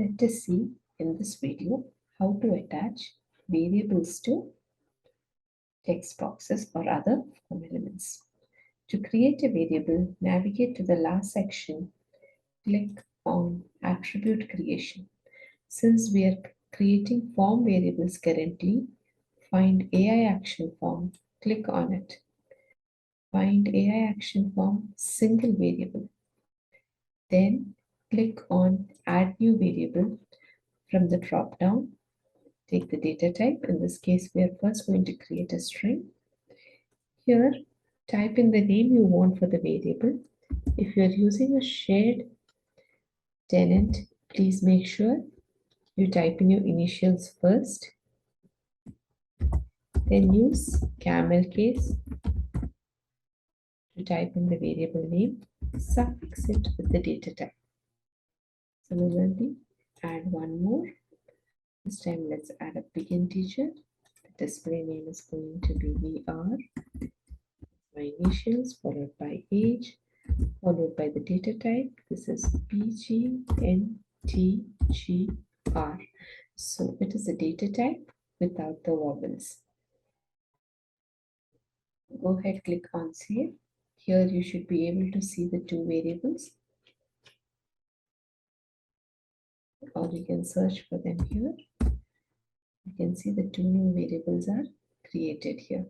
Let us see in this video how to attach variables to text boxes or other form elements. To create a variable, navigate to the last section, click on Attribute Creation. Since we are creating form variables currently, find AI Action Form, click on it. Find AI Action Form, single variable. Then click on Add New Variable from the drop down. Take the data type. In this case, we are first going to create a string. Here, type in the name you want for the variable. If you are using a shared tenant, please make sure you type in your initials first. Then use camel case to type in the variable name. Suffix it with the data type. Similarly, add one more. This time let's add a big integer. The display name is going to be VR. My initials followed by age, followed by the data type. This is BGNTGR. So it is a data type without the vowels. Go ahead, click on save. Here you should be able to see the two variables, or you can search for them here. You can see the two new variables are created here.